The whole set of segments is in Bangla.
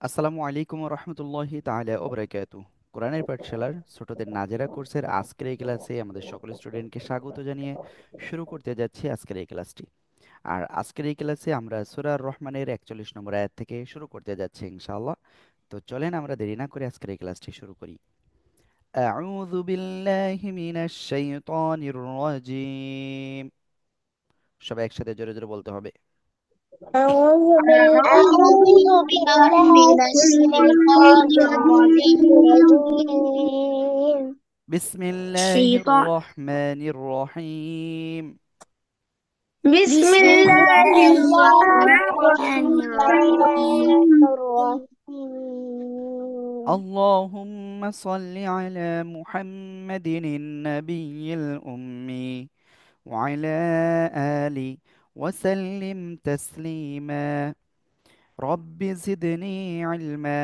আসসালামু আলাইকুম রহমতুল্লাহি তাআলা ও বারাকাতু। কোরআনের পাঠশালার ছোটদের নাজেরা কোর্সের আজকের এই ক্লাসে আমাদের সকল স্টুডেন্টকে স্বাগত জানিয়ে শুরু করতে যাচ্ছি আজকের এই ক্লাসটি। আর আজকের এই ক্লাসে আমরা সূরা আর রহমানের ৪১ নম্বর আয়াত থেকে শুরু করতে যাচ্ছি ইনশাআল্লাহ। তো চলেন আমরা দেরি না করে আজকের এই ক্লাসটি শুরু করি। আউযু বিল্লাহি মিনাশ শাইতানির রাজীম। সবাই একসাথে জোরে জোরে বলতে হবে। أعوذ بالله أعوذ بالله من من الشيطان الشيطان الرجيم বিসমিল্লাহির الشيطان রহমানির রহিম। بسم بسم الله الله الرحمن الرحيم الرحمن الرحيم اللهم صل على محمد النبي الأمي وعلى آله وسلم تسليما. رب زدني علما،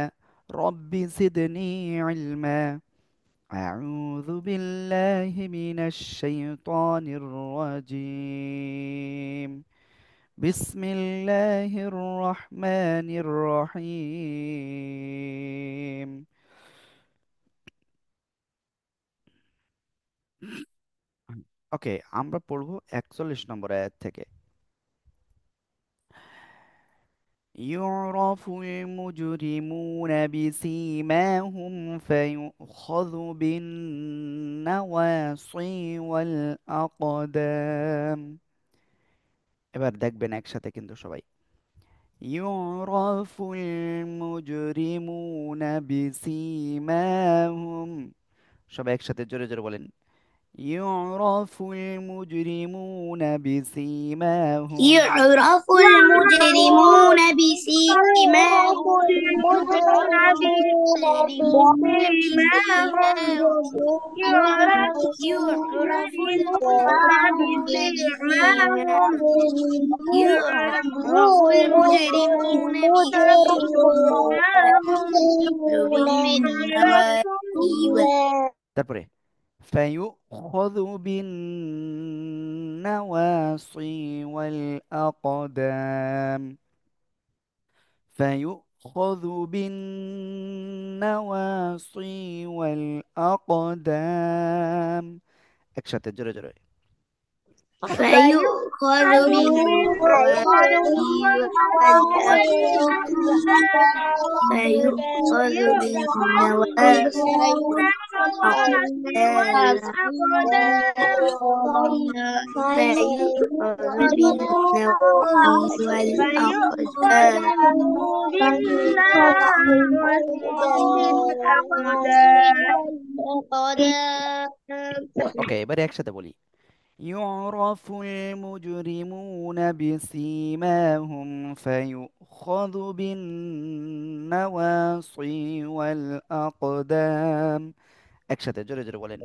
رب زدني علما. أعوذ بالله من الشيطان الرجيم. بسم الله الرحمن الرحيم. ওকে, আমরা পড়ব ৪১ নম্বর আয়াত থেকে। يعرف المجرمون بسيماهم فيؤخذ بالنواصي والأقدام। এবার দেখবেন একসাথে কিন্তু সবাই। يعرف المجرمون بسيماهم। সবাই একসাথে জোরে জোরে বলেন। يعرف المجرمون بسيماهم. يعرف المجرمون بسيماهم يعرف يعرف المجرمون بسيماهم يعرف المجرمون بسيماهم بالنواصي তারপরে فيؤخذ بالنواصي والأقدام. فيؤخذ بالنواصي والأقدام. একসাথে জোরে জোরে। فيؤخذ بالنواصي فيؤخذ بالنواصي والأقدام فيؤخذ بالنواصي والأقدام ওকে, এবারে একসাথে বলি। يعرف المجرمون بسيماهم فيؤخذ بالنواصي والأقدام. একসাথে জোরে জোরে বলেন।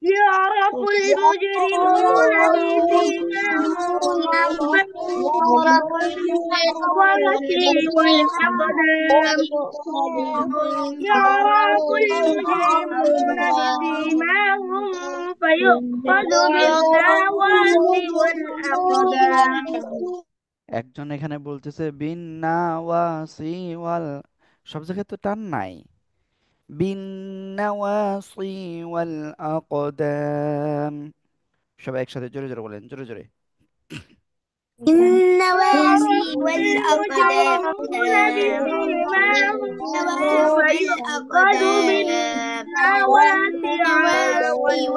يعرف المجرمون بسيماهم فيؤخذ بالنواصي والأقدام يعرف المجرمون بسيماهم فيؤخذ بالنواصي والأقدام একজন এখানে বলতেছে বিন নাওয়াসি ওয়াল। সব জায়গায় তো টান নাই। বিন নাওয়াসি ওয়াল আকদাম। সবাই একসাথে জোরে জোরে বলেন, জোরে জোরে। النواسي والأقدام المجرمون بسيماهم فيؤخذ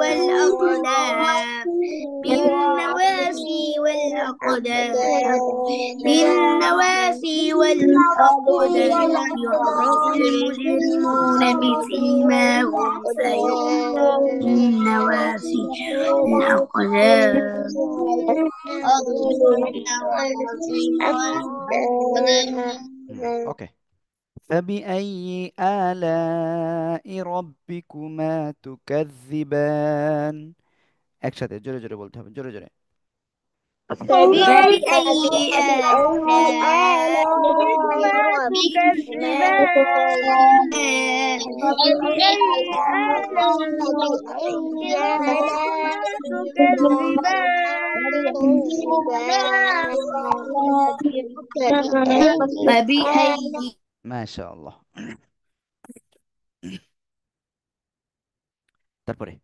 والأقدام بالنواصي بالنواسي والأقدام بالنواسي والأقدام بالنواسي والأقدام يعرف المجرمون بسيماهم فيؤخذ بالنواسي والأقدام ওকে। فبأي آلاء ربكما تكذبان. একসাথে জোরে জোরে বলতে হবে, জোরে জোরে। فبأي آلاء ربكما تكذبان فبأي آلاء ربكما تكذبان فبأي মাশাআল্লাহ। তারপরে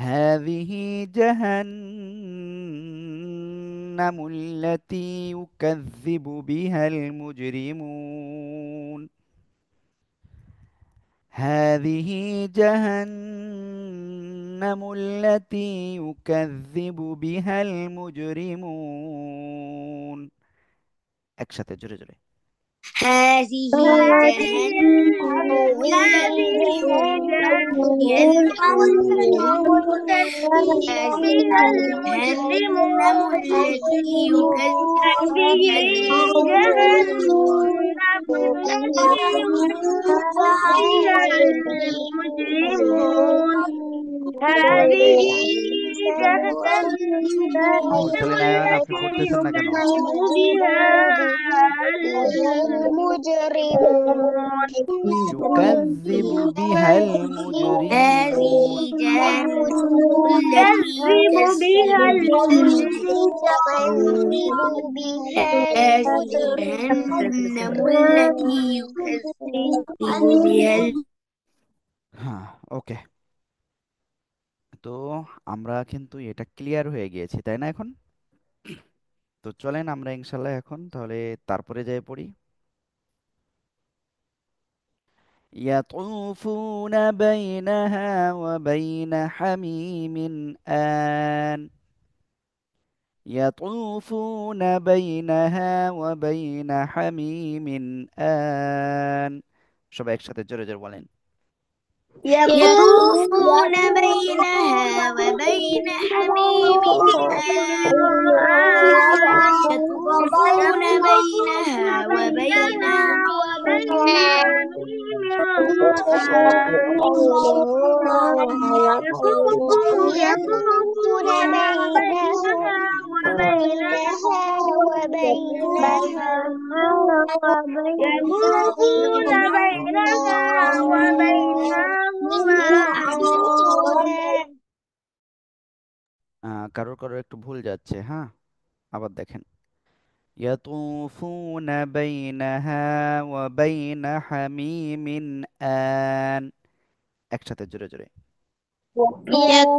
هذه جهنم التي يكذب بها المجرمون. هذه جهنم التي يكذب بها المجرمون. একসাথে জোরে জোরে। هذه هذه جهنم هذه التي يكذب جهنم بها يكذب هذه بها جهنم المجرمون. التي يكذب هذه بها جهنم التي يكذب بها المجرمون. هذه جهنم মুরসালিন আয়ান, আপনি التي পড়তেছেন না কেন? يكذب بها المجرمون. يكذب بها هذه المجرمون. جهنم التي يكذب بها يكذب بها المجرمون. هذه جهنم التي يكذب بها হ্যাঁ, ওকে। তো আমরা কিন্তু এটা ক্লিয়ার হয়ে গিয়েছি, তাই না এখন? তো চলেন আমরা ইনশাল্লাহ এখন তাহলে তারপরে যাই পড়ি। يطوفون بينها وبين حميم آن. يطوفون بينها وبين حميم آن. সবাই একসাথে জোরে জোরে বলেন। يطوفون بينها وبين حميم آن يطوفون بينها وبين حميم يطوفون بينها وبينهما কারোর কারোর একটু ভুল যাচ্ছে, হ্যাঁ, আবার দেখেন। يطوفون بينها وبين حميم آن. একসাথে জোরে জোরে।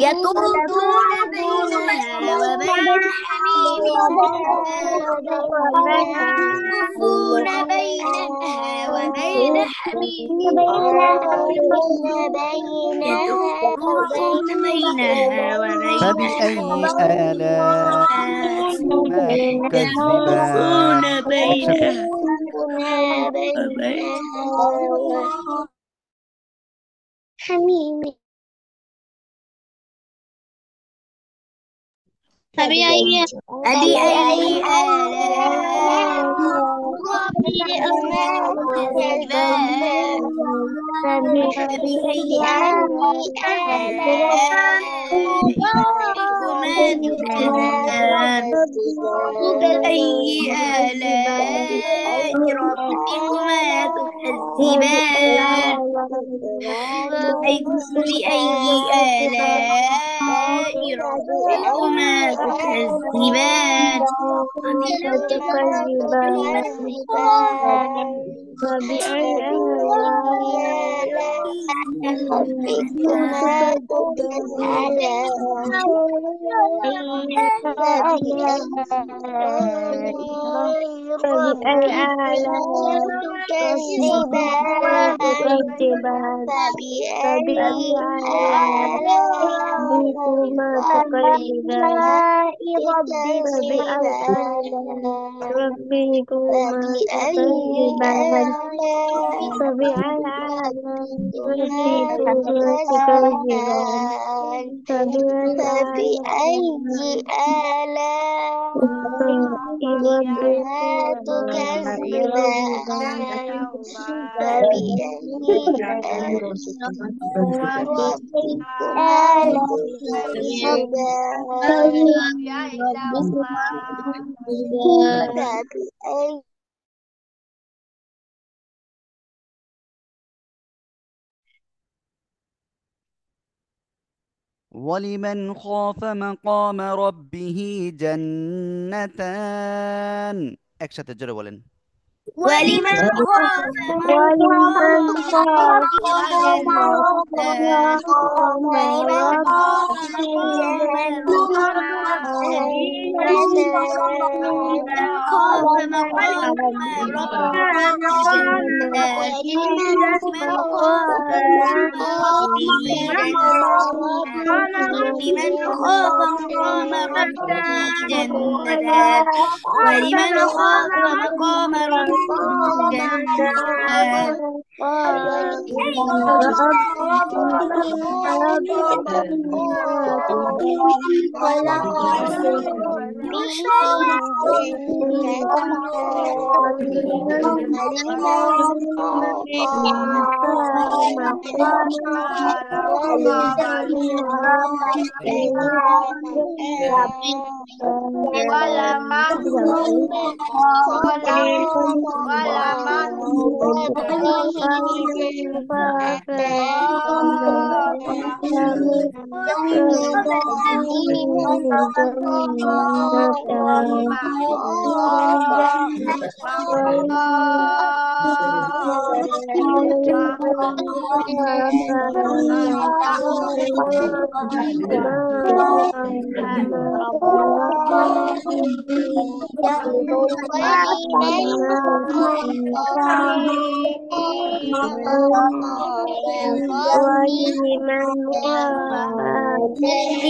يطوفون بينها وبين حميم يطوفون بينها وبين حميم يطوفون بينها وبين فبأي آلائكما يطوفون تكذبان. একসাথে। بينها وبين حميم. فبأي آلاء ربكما تكذبان فبأي آلاء ربكما تكذبان فبأي آلاء ربكما تكذبان فبأي آلاء ربكما تكذبان فبأي آلاء ربكما تكذبان. فبأي آلاء تكذبان. فبأي آلاء ربكما تكذبان. فبأي آلاء ربكما تكذبان. فبأي آلاء ربكما تكذبان. فبأي آلاء ربكما تكذبان. ولمن خاف مقام ربه جنتان. একসাথে জোরে বলেন। ولمن خاف ولمن مقام خاف ربه جنتان مقام ولمن خاف مقام ربه ولمن خاف مقام ربه جنتان ولمن خاف مقام ربه جنتان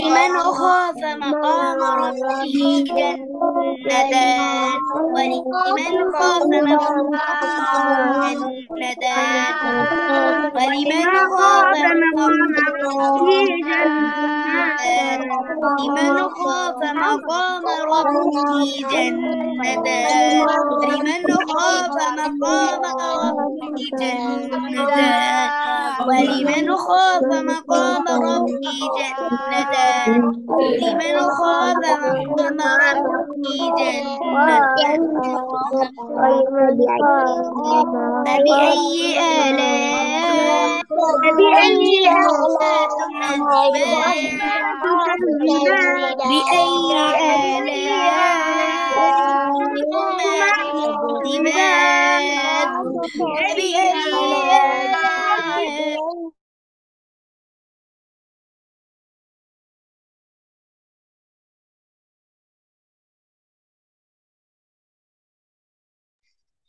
لمن خاف مقام ربه جنتان ولمن خاف مقام ربه جنتان لمن خاف مقام ربه جنتان ولمن خاف مقام جنتان ولمن خاف مقام جنتان لمن خاف مقام ربه جنتان لمن خاف مقام ربه جنتان ولمن خاف مقام ربه جنتان لمن خاف مقام ربه جنتان فبأي آلاء تكذبان بأي آلاء تكذبان فبأي آلاء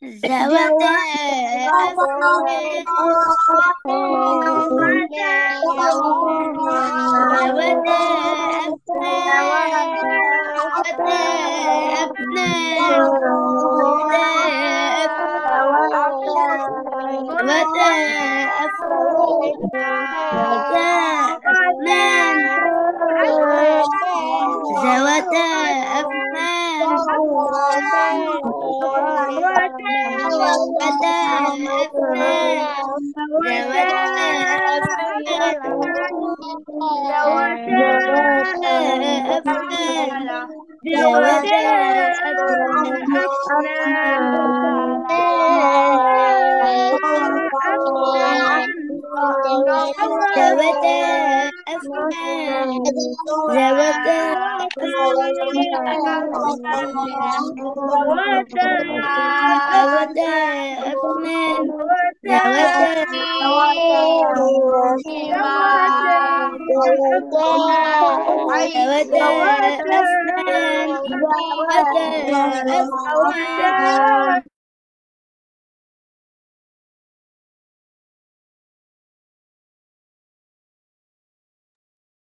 ذوتا أفنان ذوتا أفنان ذوتا أفنان ذوتا أفنان ذوتا أفنان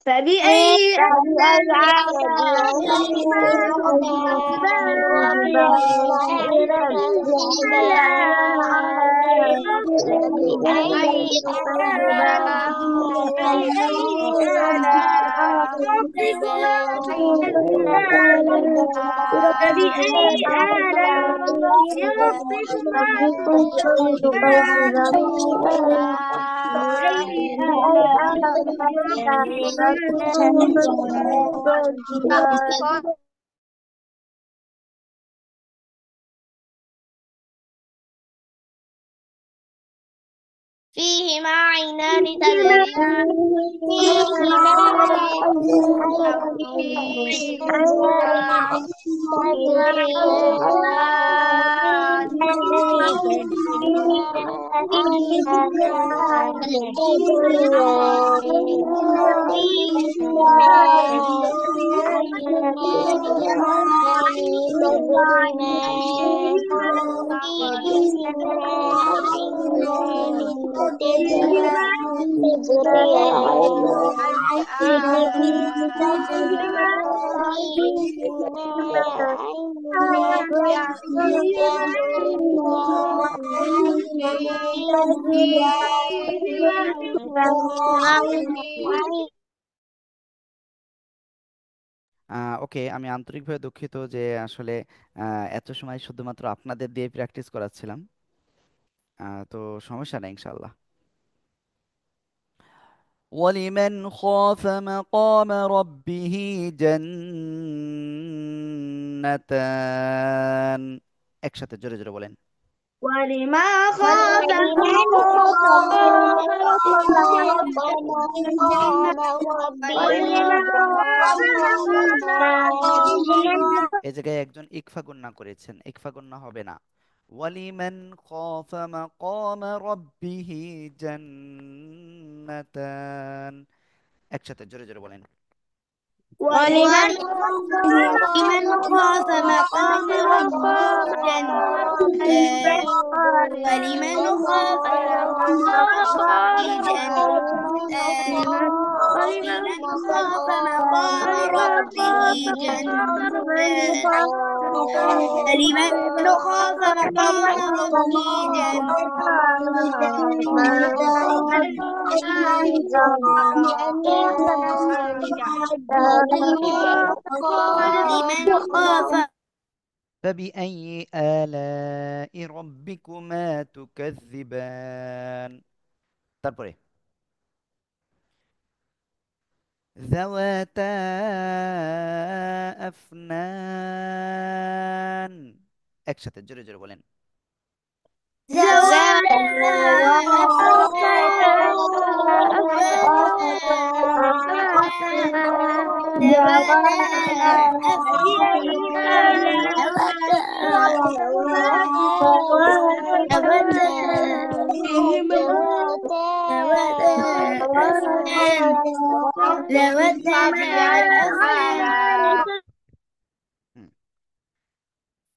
فبأي فيهما عينان تجريان تجري ওকে, আমি আন্তরিকভাবে দুঃখিত যে আসলে এত সময় শুধুমাত্র আপনাদের দিয়ে প্র্যাকটিস করাচ্ছিলাম। তো সমস্যা নেই ইনশাল্লাহ। ولمن خاف مقام ربه جنتان একসাথে জোরে জোরে বলেন। ولما خاف ولمن خاف مقام ربه جنتان এই জায়গায় একজন ইকফা গুন্না করেছেন, ইকফা গুন্না হবে না। ওয়ালিমান খাফা মাকাম রাব্বিহি জান্নাতান একসাথে জোরে জোরে বলেন। ولمن لمن خاف مقام ربه جنتان ولمن خاف مقام ربه جنتان ولمن خاف مقام ربه جنتان ولمن خاف مقام ربه لمن خاف فبأي آلاء ربكما تكذبان তারপরে ذواتا أفنان একসাথে জোরে জোরে বলেন। زواتا أفنان ذواتا أفنان ذواتا أفنان ذواتا ذواتا ذواتا أفنان ذواتا أفنان হুম।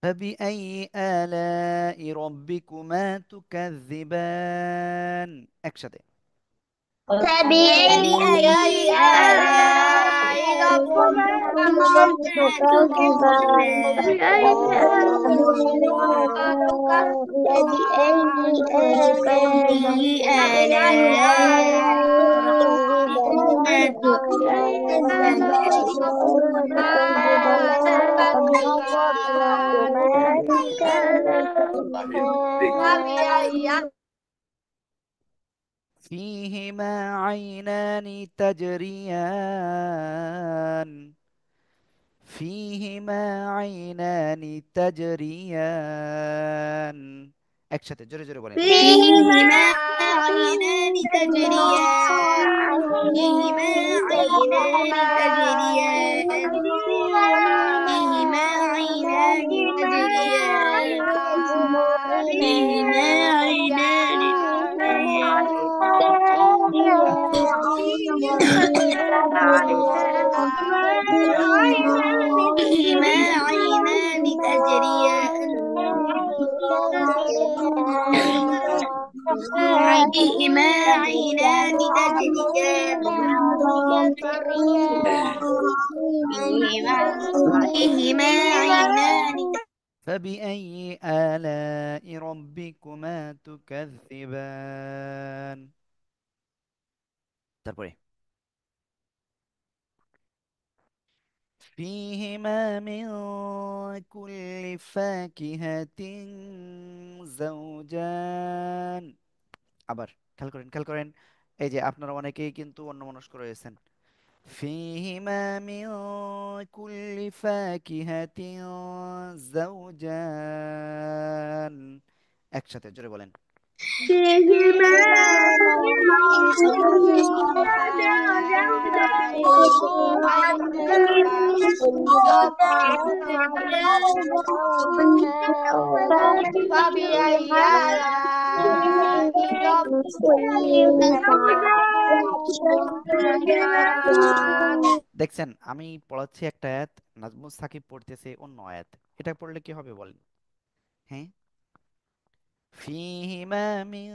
فبأي آلاء ربكما تكذبان একসাথে فبأي آلاء ربكما تكذبان فبأي آلاء ربكما تكذبان فيهما عينان تجريان فيهما عينان تجريان একসাথে জোরে জোরে বলেন। فيهما عينان تجريان فيهما عينان تجريان فيهما عينان تجريان فيهما عينان فيهما عينان تجريان فيهما عينان تجريان فيهما عينان فبأي آلاء ربكما تكذبان তারপরে فيهما من كل فاكهة زوجان আবার খেয়াল করেন খেয়াল করেন, এই যে আপনারা অনেকেই কিন্তু অন্যমনস্ক রয়েছেন। فيهما من كل فاكهة زوجان একসাথে জোরে বলেন। فيهما فبأي آلاء ربكما দেখছেন আমি পড়াচ্ছি একটা আয়াত, নাজমুস সাকিব পড়তেছে অন্য আয়াত। এটা পড়লে কি হবে বলেন? হ্যাঁ, فيهما من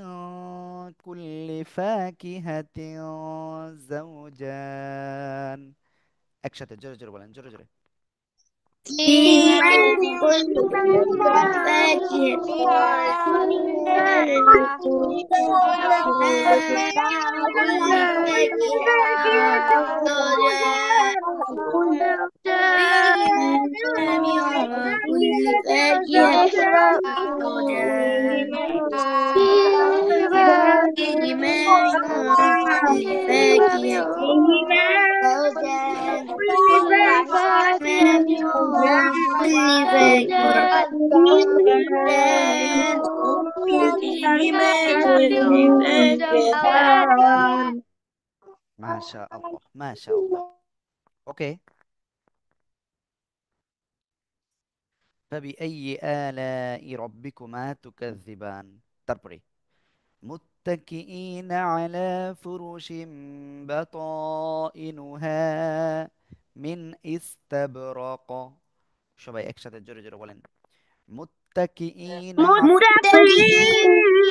كل فاكهة زوجان। একসাথে জোরে জোরে বলেন, জোরে জোরে। فيهما من كل فاكهة فيهما من كل فاكهة زوجان فيهما من كل فاكهة زوجان فيهما من كل فاكهة زوجان فيهما من كل فاكهة زوجان فيهما كل فاكهة মাশা আল্লাহ, মাশা আল্লাহ। ওকে, فبأي آلاء ربكما تكذبان। তারপরে متكئين على فرش بطائنها من استبرق। সবাই একসাথে জোরে জোরে বলেন, মুত্তাকিইন متكئين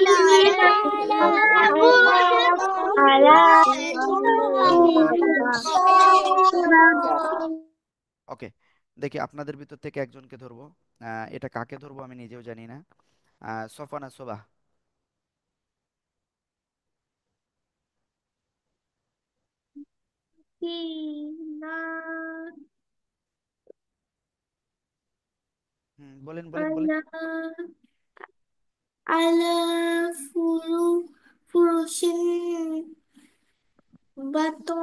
على ওকে, দেখি আপনাদের ভিতর থেকে একজনকে ধরবো। এটা কাকে ধরবো আমি নিজেও জানি না। সফানা, সোবা। বলেন বলেন বলেন। على فرش بطائنها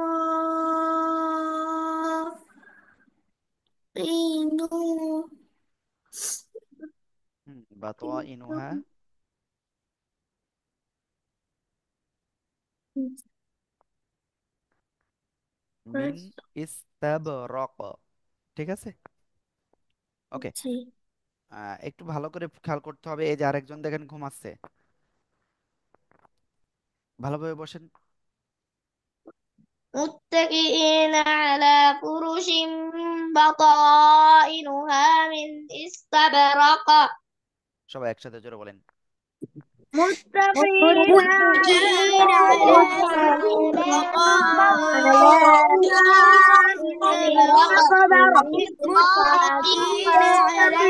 বাতাইনুহা মিন ইস্তাবরাক। ঠিক আছে, ওকে। একটু ভালো করে খেয়াল করতে হবে, এই যে আরেকজন দেখেন ঘুমাচ্ছে, ভালোভাবে বসেন। متكئين على فرش بطائنها من استبرق সবাই একসাথে জোরে بولين متكئين متكئين على متكئين على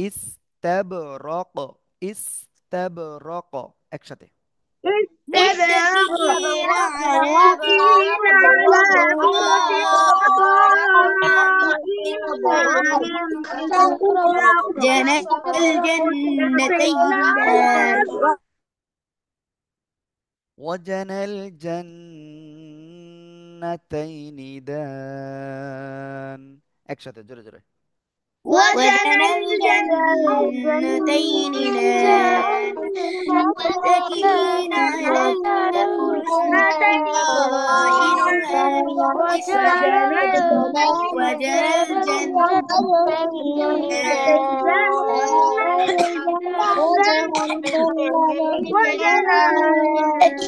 استبرق استبرق একসাথে متكئين على جنى الجنتين دان وجنى الجنتين دان একসাথে জোরে জোরে وجنى الجنتين دان متكئين على فرش طائنها من استبرق وجنى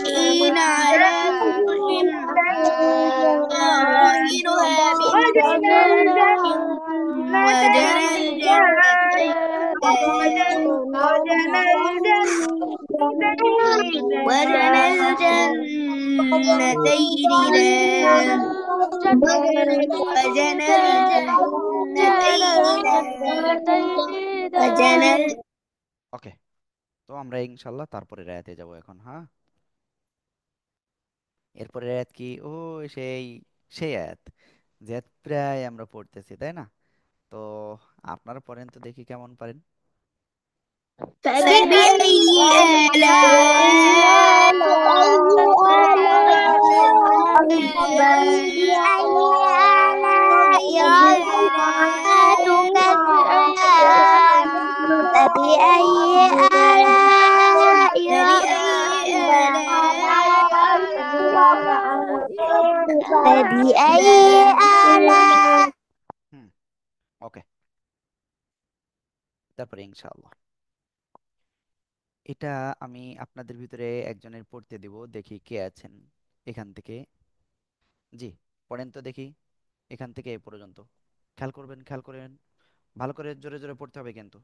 متكئين على فرش طائنها من استبرق وجنى الجنتين وجنى الجنتين دان وجنى الجنتين وجنى ওকে, তো আমরা ইনশাআল্লাহ তারপরে আয়াতে যাব এখন। হ্যাঁ, এরপরে আয়াত কি? ও সেই সেই আয়াত যে আয়াত প্রায় আমরা পড়তেছি, তাই না? তো আপনারা পড়েন তো দেখি কেমন পারেন। فبأي آلاء فبأي آلاء فبأي آلاء হুম, ওকে। তারপরে ইনশাআল্লাহ এটা আমি আপনাদের ভিতরে একজনের পড়তে দিব, দেখি কে আছেন এখান থেকে। জি, পড়েন তো দেখি, এখান থেকে এ পর্যন্ত। খেয়াল করবেন, খেয়াল করেন, ভালো করে জোরে জোরে পড়তে হবে কিন্তু।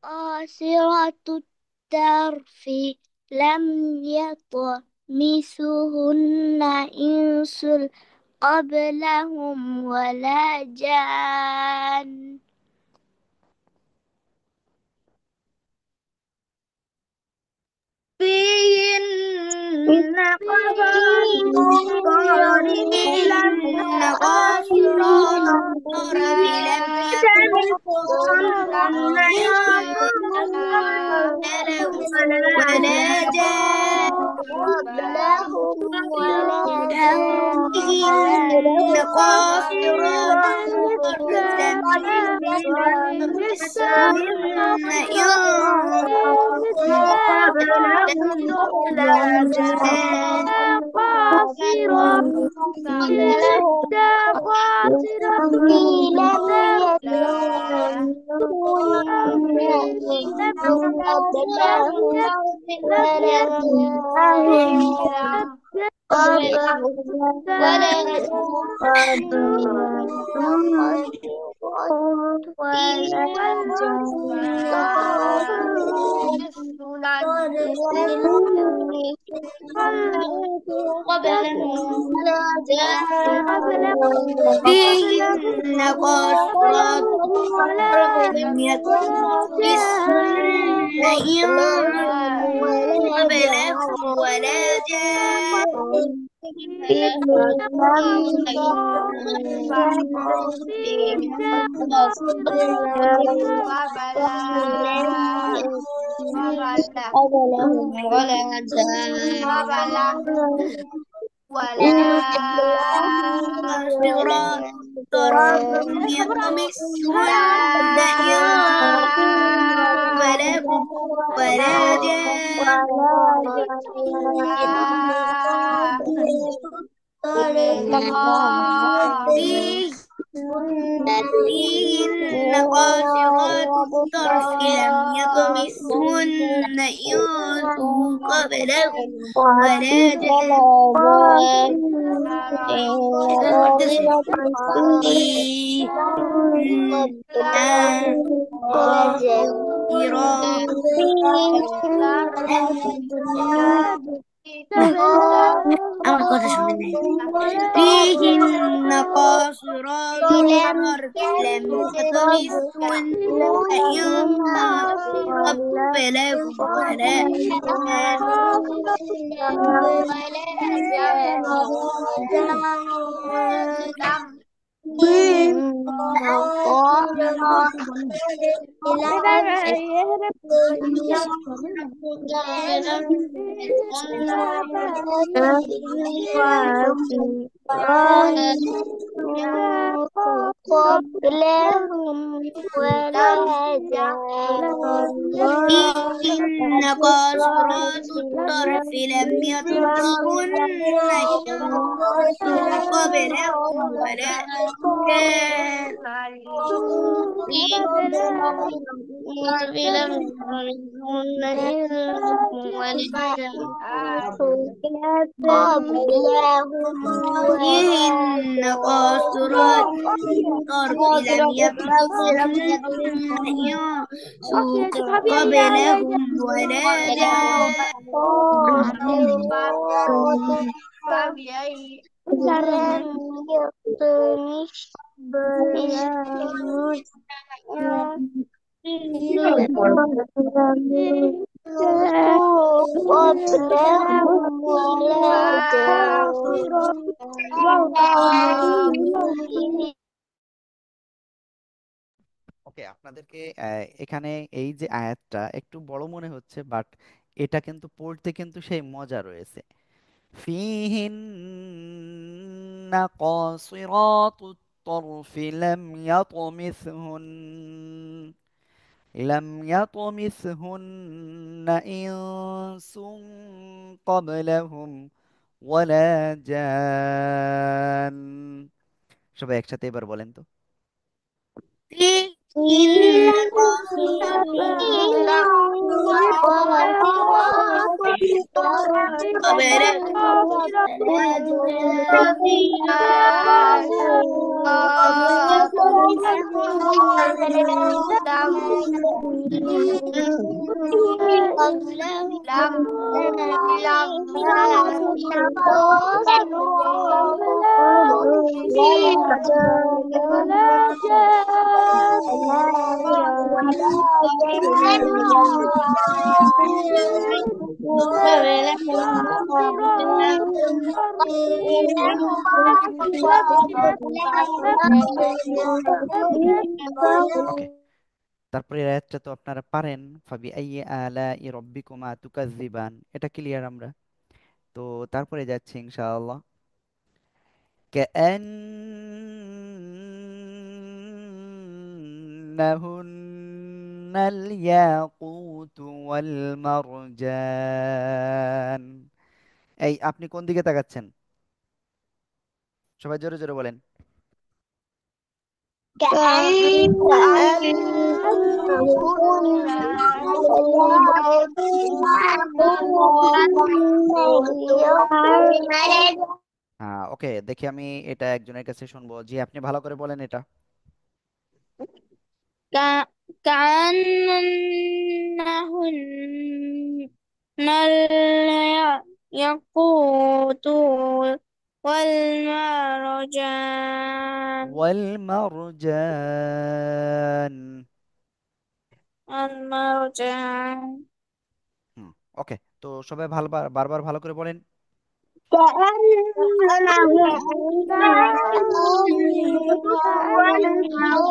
قاصرات الطرف لم يطمثهن إنس قبلهم ولا جان فيهن قصائر لم فيهن قاصرات الطرف لم يطمثهن يطمثهن إنس إنس ولا ولا جان قبلهم ولا فيهن قاصرات الطرف لم يطمثهن إنس قبلهم ولا جان قاصرات قاصرة لم يطمثهن قبلهم ولا قبلهم ولا فيهن قاصرات الطرف لم يطمثهن إنس قبلهم ولا جان قبلهم ولا جان قاصرات الطرف لم يطمثهن إنس قبلهم ولا جان فيه فيهن قاصرات الطرف لم يطمثهن إنس قبلهم ولا جان فيهن قاصرات أول قدش مني فيهن قاصرات الطرف لم يطمثهن إنس قبلهم ولا جان قبلهم ولا فيهن قاصرات الطرف لم يطمثهن إنس قبلهم ولا جان فيهن قاصرات الطرف لم يطمثهن إنس قبلهم ولا جان قبلهم ولا جان ওকে, আপনাদেরকে এখানে এই যে আয়াতটা একটু বড় মনে হচ্ছে, বাট এটা কিন্তু পড়তে কিন্তু সেই মজা রয়েছে। ফিহিন্না কাসিরাতুত তরফি লাম ইয়াতমিসহুন্না ইনসুন ক্বাবলাহুম ওয়ালা জান। সবাই একসাথে এবার বলেন তো। في إن إن قبل ওকে, তারপরে এই আয়াতটা তো আপনারা পারেন। ফাবি আইয়ি আলাই রব্বিকুমা তুকাজ্জিবান, এটা ক্লিয়ার আমরা। তো তারপরে যাচ্ছি ইনশাআল্লাহ। كأنهن الياقوت والمرجان। এই আপনি কোন দিকে তাকাচ্ছেন? সবাই জোরে জোরে বলেন। হ্যাঁ, ওকে, দেখি আমি এটা একজনের কাছে শুনবো। জি, আপনি ভালো করে বলেন এটা। كأنهن الياقوت والمرجان والمرجان. المرجان হুম, ওকে, তো সবাই ভালো বারবার ভালো করে বলেন। الجزاء الإحسان إلا الإحسان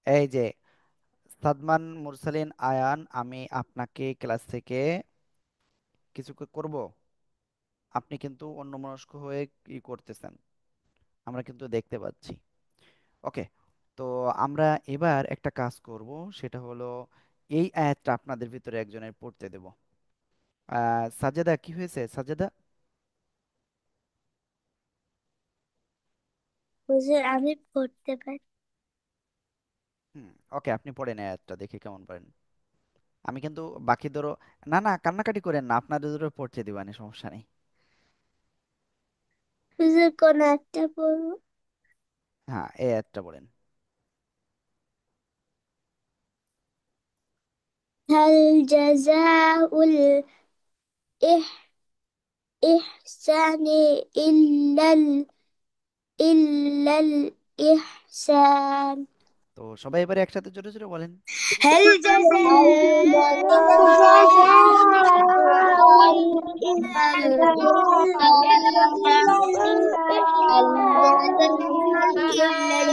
এই যে সাদমান মুরসালিন আয়ান, আমি আপনাকে ক্লাস থেকে কিছু করব, আপনি কিন্তু অন্যমনস্ক হয়ে কি করতেছেন আমরা কিন্তু দেখতে পাচ্ছি। ওকে, তো আমরা এবার একটা কাজ করব, সেটা হলো এই আয়াতটা আপনাদের ভিতরে একজনের পড়তে দেব। সাজেদা, কি হয়েছে সাজেদা? হুজুর আমি পড়তে পারি। হুম, ওকে, আপনি পড়েন আয়াতটা, দেখি কেমন পারেন। আমি কিন্তু বাকিদেরও, না না কান্নাকাটি করেন না, আপনাদেরও পড়তে দিবানি, সমস্যা নেই। হুজুর কোন একটা পড়বো? হ্যাঁ, এই আয়াতটা বলেন। هل جزاء الإحسان إلا إلا الإحسان؟ তো সবাই এবারে একসাথে জোরে জোরে بولن. هل جزاء إلا الإحسان جزاء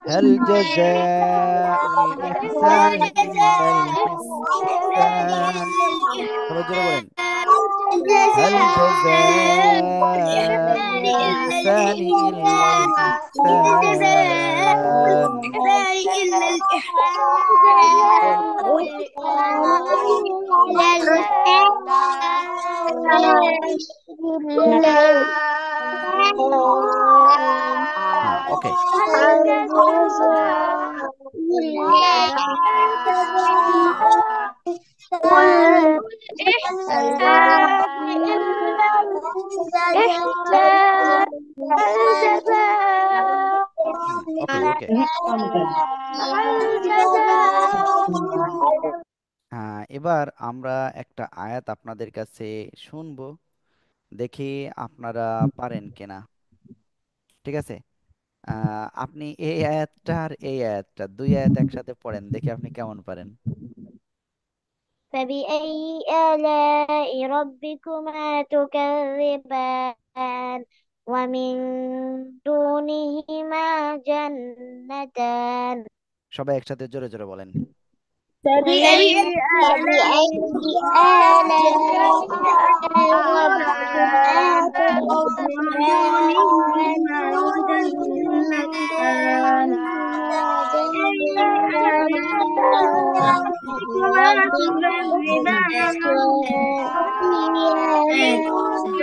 هل جزاء الإحسان إلا الإحسان. সবাই জোরে বলেন। هل جزاء الإحسان إلا الإحسان. হ্যাঁ, ওকে। হুম, ওকে ওকে। এবার আমরা একটা আয়াত আপনাদের কাছে শুনবো, দেখি আপনারা পারেন কিনা। ঠিক আছে, আপনি এই আয়াতটা আর এই আয়াতটা দুই আয়াত একসাথে পড়েন, দেখি আপনি কেমন পারেন। فبأي آلاء ربكما تكذبان ومن دونهما جنتان সবাই একসাথে জোরে জোরে বলেন। فبأي فبأي آلاء آلاء ربكما من تكذبان دونهما جنتان ومن فبأي دونهما آلاء ربكما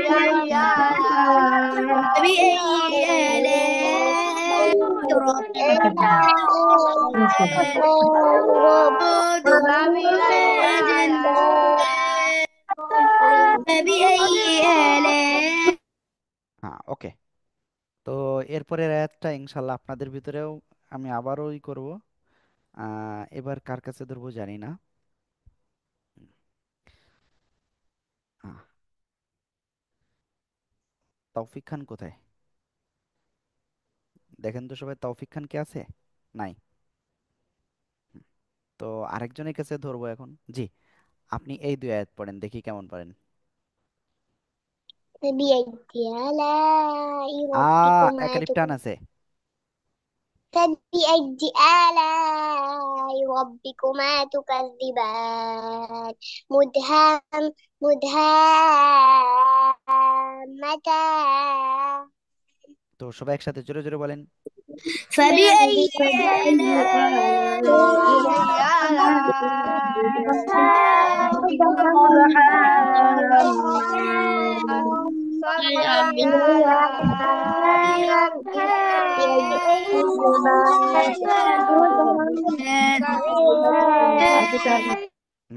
تكذبان فبأي آلاء ربكما تكذبان فبأي آلاء হ্যাঁ, ওকে। তো এরপরের আয়াতটা ইনশাল্লাহ আপনাদের ভিতরেও আমি আবারও করব। এবার কার কাছে ধরবো জানি না। আহ, তৌফিক খান কোথায়? দেখেন তো সবাই, তৌফিক খান কে আছে? নাই। হুম, তো আরেকজনের কাছে ধরবো এখন। জি, আপনি এই দুই আয়াত পড়েন, দেখি কেমন পারেন। فبأي آلاء ربكما একালিপ টান আছে। فبأي آلاء ربكما تكذبان مدهامتان তো سباق একসাথে জোরে জোরে বলেন। فبأي فبأي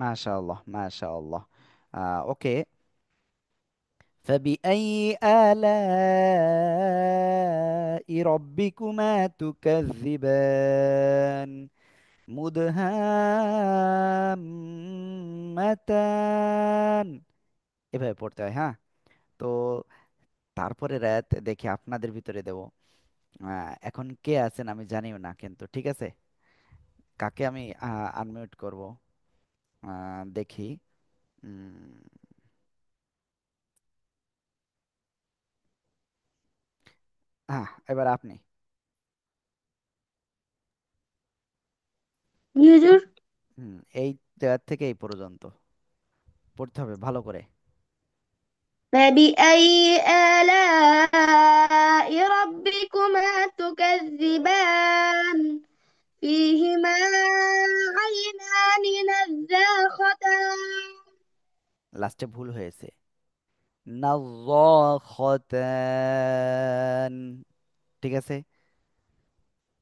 মাশাআল্লাহ মাশাআল্লাহ। ওকে। فبأي آلاء ربكما تكذبان مدهامتان এভাবে পড়তে হয়, হ্যাঁ। তো তারপরে রাত দেখি আপনাদের ভিতরে দেব। এখন কে আছেন আমি জানিও না, কিন্তু ঠিক আছে, কাকে আমি আনমিউট করব দেখি। উম, এবার আপনি। হুজুর এই জায়গা থেকে এই পর্যন্ত পড়তে হবে ভালো করে। فبأي آلاء ربكما تكذبان فيهما عينان نزاختان লাস্টে ভুল হয়েছে। নাযাখাতান, ঠিক আছে।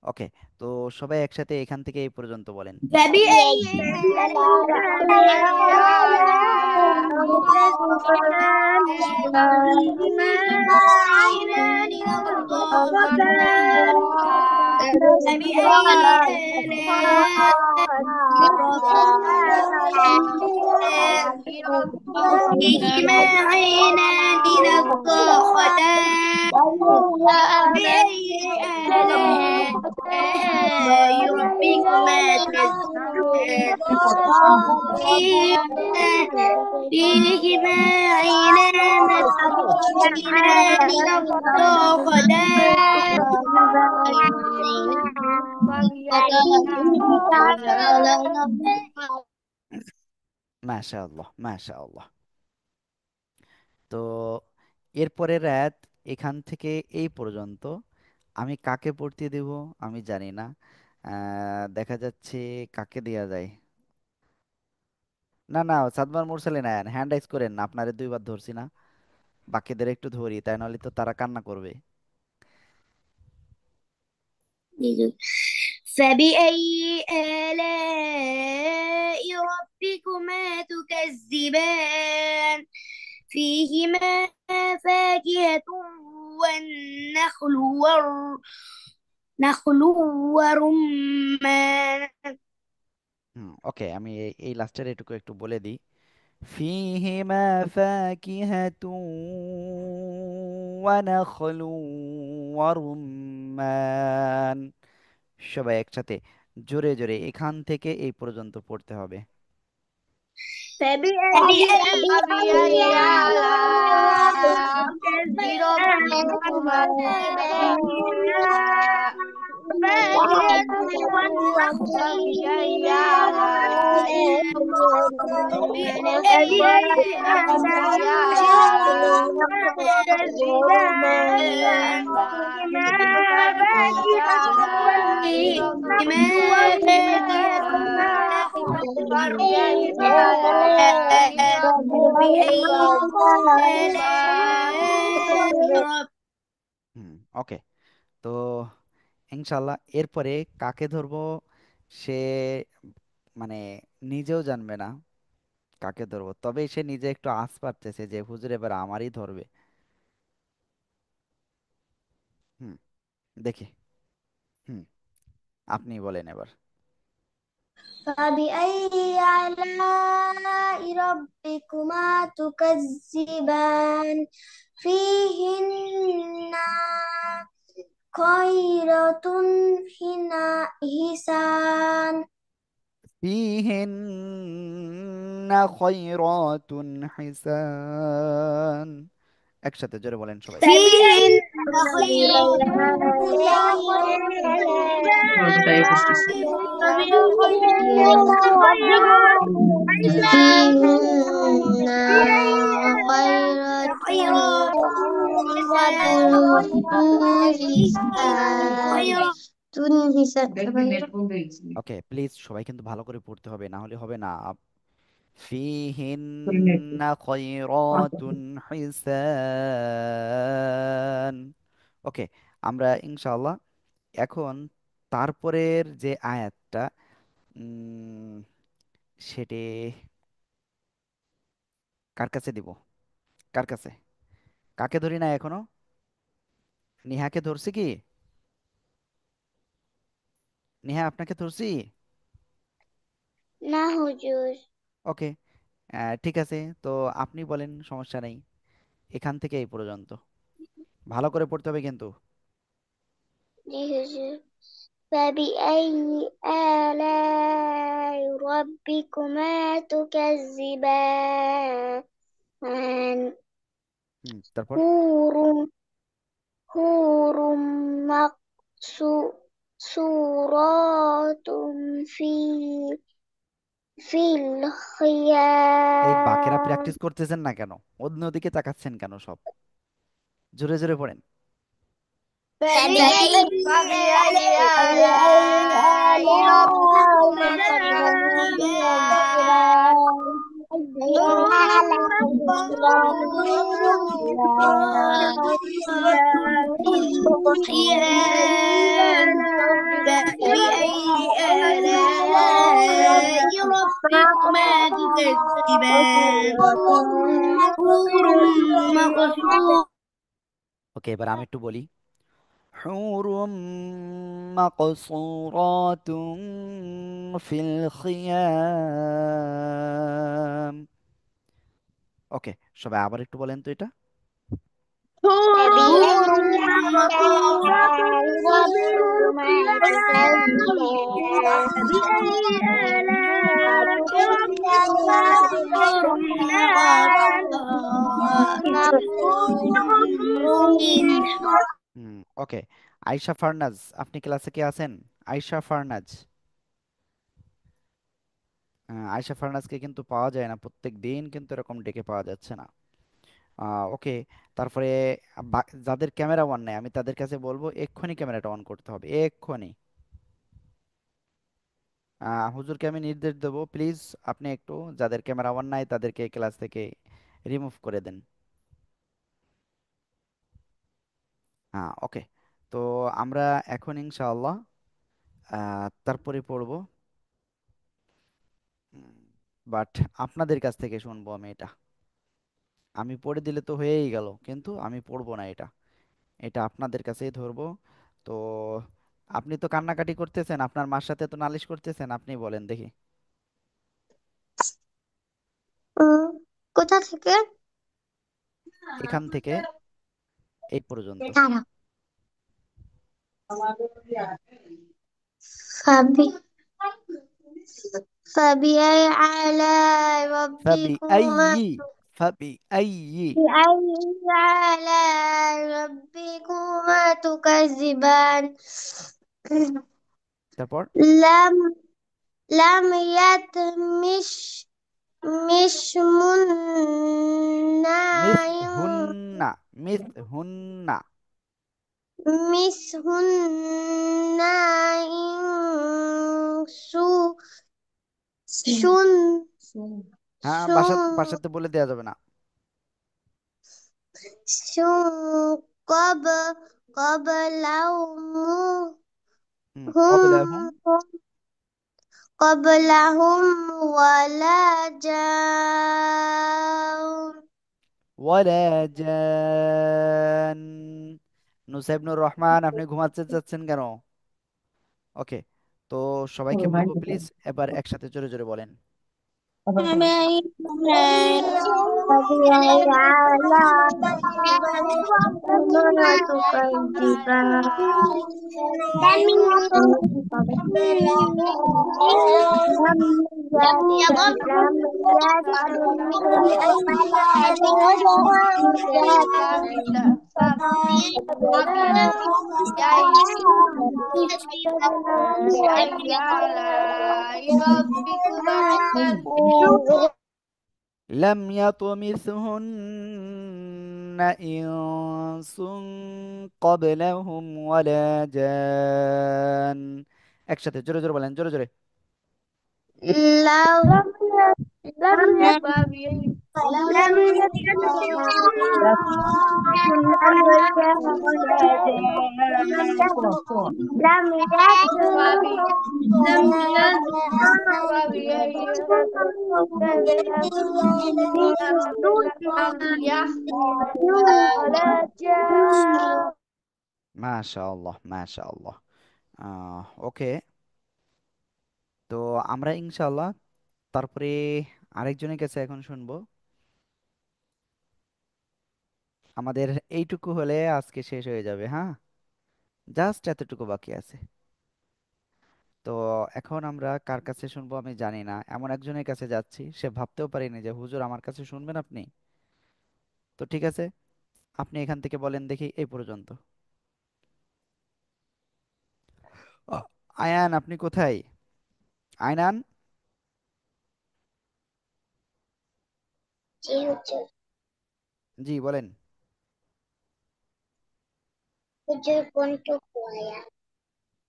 ওকে। তো সবাই একসাথে এখান থেকে এই পর্যন্ত বলেন। فبأي آلاء فيهما عينان نضاختان فبأي آلاء فيهما عينان نضاختان فبأي آلاء ربكما تكذبان فيهما عينان نضاختان মাশাআল্লাহ মাশাআল্লাহ। তো এরপরের রাত এখান থেকে এই পর্যন্ত আমি কাকে পড়তে দেব আমি জানি না। দেখা যাচ্ছে কাকে দেয়া যায়। না না, সাদমান মুরসালে নেন, হ্যান্ড রাইজ করেন না, আপনারে দুইবার ধরছি না, বাকিদের একটু ধরি, তাই নাহলে তো তারা কান্না করবে। فبأي آلاء ربكما تكذبان فيهما فاكهة والنخل والرمان ওকে, আমি এই লাস্টের এটুকু একটু বলে দিই। فيهما فاكهة ونخل ورمان রহমান। সবাই একসাথে জোরে জোরে এখান থেকে এই পর্যন্ত পড়তে হবে। فبأي فبأي آلاء ربكما تكذبان فاكهة والنخل فبأي والأعناب فبأي آلاء تكذبان فيهما فاكهة فيهما فاكهة والنخل فبأي آلاء ওকে, তো ইনশাল্লাহ এরপরে কাকে ধরবো সে মানে নিজেও জানবে না কাকে ধরবো, তবে সে নিজে একটু আঁচ পারতেছে যে হুজুর এবার আমারই ধরবে। হুম, দেখি। হুম, আপনি বলেন এবার। فبأي آلاء ربكما تكذبان فيهن خيرة حسان ফিহিন্না খয়রাতুন হিসান। একসাথে জোরে বলেন সবাই। فيهن خيرات فيهن خيرات ওকে, প্লিজ সবাই কিন্তু ভালো করে পড়তে হবে, না হলে হবে না। ফিহিন্না খয়রাতুন হিসান। ওকে, আমরা ইনশাআল্লাহ এখন তারপরের যে আয়াতটা উম, সেটি কার কাছে দিব, কার কাছে, কাকে ধরি না এখনো? নিহাকে ধরছি কি? নিহা আপনাকে ধরছি? না হুজুর। ওকে, ঠিক আছে, তো আপনি বলেন, সমস্যা নেই। এখান থেকে এই পর্যন্ত ভালো করে পড়তে হবে কিন্তু। জি হুজুর। فبأي آلاء ربكما تكذبان তারপর حور حور مقصورات في في এই বাকেরা الخيام প্র্যাকটিস করতেছেন না কেন? অন্যদিকে তাকাচ্ছেন কেন সব? জোরে জোরে পড়েন। فبأي فبأي آلاء ربكما آلاء تكذبان حور مقصورات في الخيام فبأي آلاء ربكما تكذبان حور مقصورات ওকে, এবার আমি একটু বলি। হুরুম মাকসুরাতুম ফিল খিয়াম। ওকে, সবাই আবার একটু বলেন তো এটা। فبأي حور مقصورات آلاء في ربكما الخيام تكذبان فبأي آلاء ربكما تكذبان ওকে, আয়শা ফারনাজ, আপনি ক্লাসে কি আছেন? আয়শা ফারনাজ। আয়শা ফারনাজকে কিন্তু পাওয়া যায় না, প্রত্যেক দিন কিন্তু এরকম ডেকে পাওয়া যাচ্ছে না। ওকে, তারপরে যাদের ক্যামেরা অন নেই আমি তাদের কাছে বলবো এক্ষুনি ক্যামেরাটা অন করতে হবে, এক্ষুনি। হুজুরকে আমি নির্দেশ দেবো, প্লিজ আপনি একটু যাদের ক্যামেরা অন নাই তাদেরকে ক্লাস থেকে রিমুভ করে দেন। হ্যাঁ, ওকে, তো আমরা এখন ইনশাআল্লাহ তারপরে পড়বো, বাট আপনাদের কাছ থেকে শুনবো আমি এটা। আমি পড়ে দিলে তো হয়েই গেল, কিন্তু আমি পড়বো না এটা, এটা আপনাদের কাছেই ধরবো। তো আপনি তো কান্নাকাটি করতেছেন, আপনার মার সাথে তো নালিশ করতেছেন, আপনি বলেন দেখি। উম, কোথা থেকে? এখান থেকে এই পর্যন্ত। দাঁড়াও। فبي فبأي آلاء ربكما فبأي فبأي بأي آلاء ربكما تكذبان তারপর لم لم يتمش مش মিস مناع হুন্না মিস হুন্না مسهن إنس شن হ্যাঁ شن বাসাতে বলে দেওয়া যাবে না شن قبلهم قبلهم قبلهم ولا جان ولا جان নুসাইবনুর রহমান আপনি ঘুমাতে চাচ্ছেন কেন ওকে তো সবাইকে বলবো প্লিজ এবার একসাথে জোরে জোরে বলেন فبأي آلاء فبأي آلاء ربكما ربكما تكذبان لم لم يأت لم يأتمثلها فبأي آلاء ربكما تكذبان لم يطمثهن إنس قبلهم ولا جان একসাথে জোরে জোরে বলেন জোরে জোরে لو لم لم لم لم মাশাআল্লাহ মাশাআল্লাহ ওকে তো আমরা ইনশাআল্লাহ তারপরে আরেকজনের কাছে এখন শুনবো আমাদের এইটুকু হলে আজকে শেষ হয়ে যাবে হ্যাঁ জাস্ট এতটুকু বাকি আছে তো এখন আমরা কার কাছে শুনবো আমি জানি না এমন একজনের কাছে যাচ্ছি সে ভাবতেও পারেনি যে হুজুর আমার কাছে শুনবেন আপনি তো ঠিক আছে আপনি এখান থেকে বলেন দেখি এই পর্যন্ত আয়ান আপনি কোথায় আয়নান জি বলেন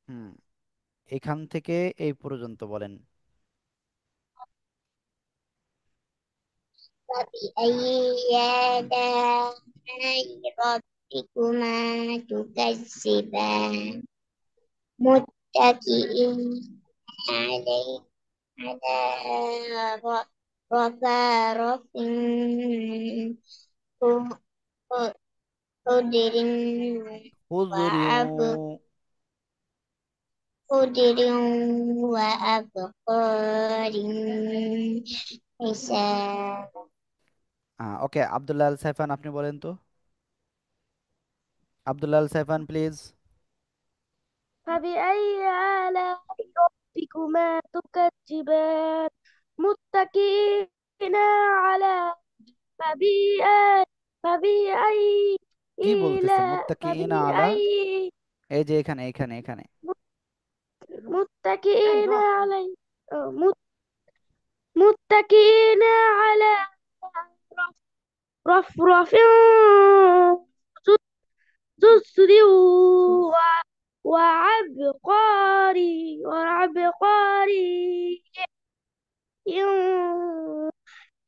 হুম এখান থেকে এই পর্যন্ত বলেন فبأي آلاء ربكما تكذبان متكئين عليه على رفرف خضر হুজুর خضر وأبقار حسان ওকে আব্দুল্লাহ আল সাইফান আপনি বলেন তো আব্দুল্লাহ আল সাইফান প্লিজ فبأي آلاء ربكما تكذبان متكئين على فبأي فبأي কি বলতেছে إله মুত্তাকিইনা আলা فبأي এই যে এখানে এখানে এখানে متكئين علي متكئين على رفرف زسر وعبقري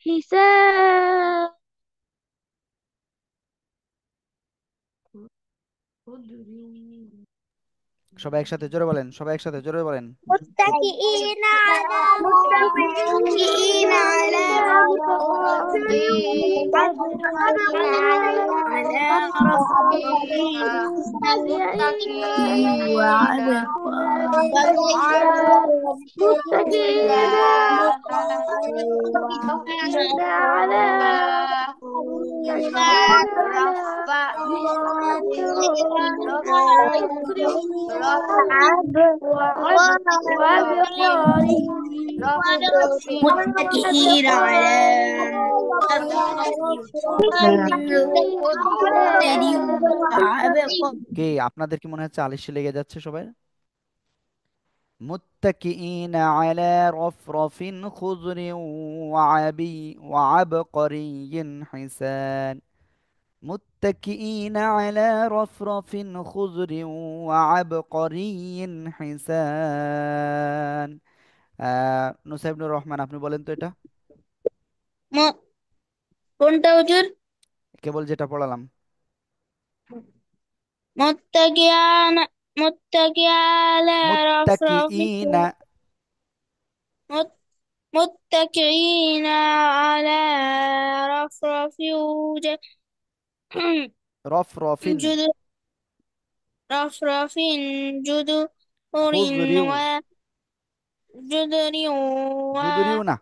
حساب সবাই একসাথে জোরে বলেন সবাই একসাথে জোরে বলেন متكئين على متكئين على على متكئين على سكين على رفع صدر رفع وعبقري متكئين على متكئين على কে আপনাদের কি মনে হচ্ছে আলিশে লেগে যাচ্ছে সবাই? মুত্তাকিইন আলা রফরফিন খুজরিন ওয়াবকরিয়্যিন হিসান। মুত্তাকিইন আলা রফরফিন খুজরিন ওয়াবকরিয়্যিন হিসান। নুসাইবনুর রহমান, আপনি বলেন তো এটা কোনটা হুজুর? কেবল যেটা পড়ালাম। متكئان متكئ على رفرف মুত্তাকিইন مت- متكئين على رفرف রফরফিন جدر رفرف جدر খুজরিউ وجدر জুদরিউ না,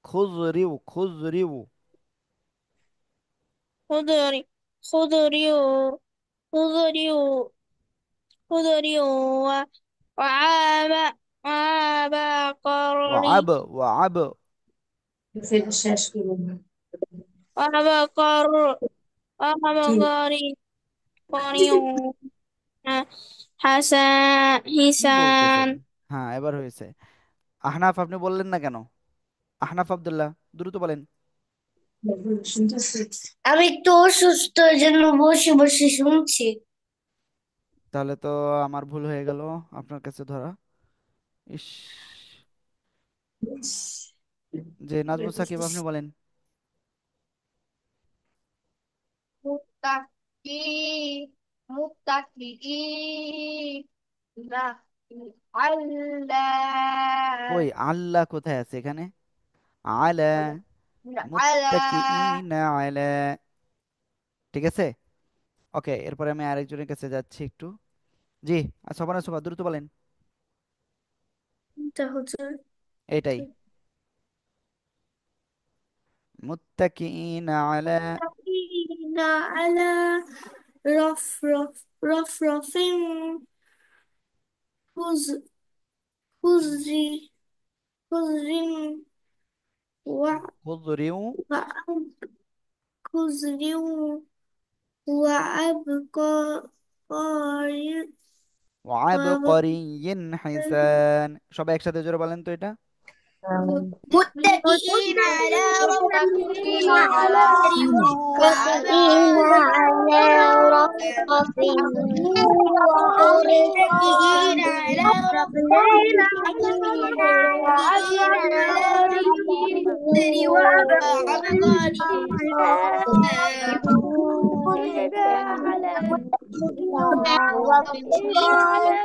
খুজরিউ খুজরিউ। وخضر خضر خضر خضر وعاب وعبقري ওয়াব ওয়াব وعبقر وعبقري قريون কি বলতেছেন? حسان হ্যাঁ, এবার হয়েছে। আহনাফ, আপনি বললেন না কেন? আহনাফ আব্দুল্লাহ, দ্রুত বলেন। আমি একটু অসুস্থ, এই জন্য বসে বসে শুনছি। তাহলে তো আমার ভুল হয়ে গেল আপনার কাছে ধরা। ইস। যে নাজমুস সাকিব, আপনি বলেন। মুত্তাকি মুত্তাকি না আল্লাহ কই আল্লাহ কোথায় আছে এখানে? আলা, আলা মুত্তাকিইনা আলা। ঠিক আছে, ওকে। এরপরে আমি আরেকজনের কাছে যাচ্ছি একটু। জি, সোবানা সোবা, দ্রুত বলেন। এটা হুজুর এটাই, মুত্তাকিইনা আলা মুত্তাকিনা আলা রফরফিন খুজ খুজরি খুজরিন ওয়া খুজরিউ ওয়া খুজরি ওয়া আবকারি ওয়াবকরিয়্যিন হিসান। সবাই একসাথে জোরে বলেন তো এটা। متكئين على رفرف متكئين على متكئين على رفرف متكئين على رفرف متكئين على وعبقري رفرف وعبقري متكئين على متكئين على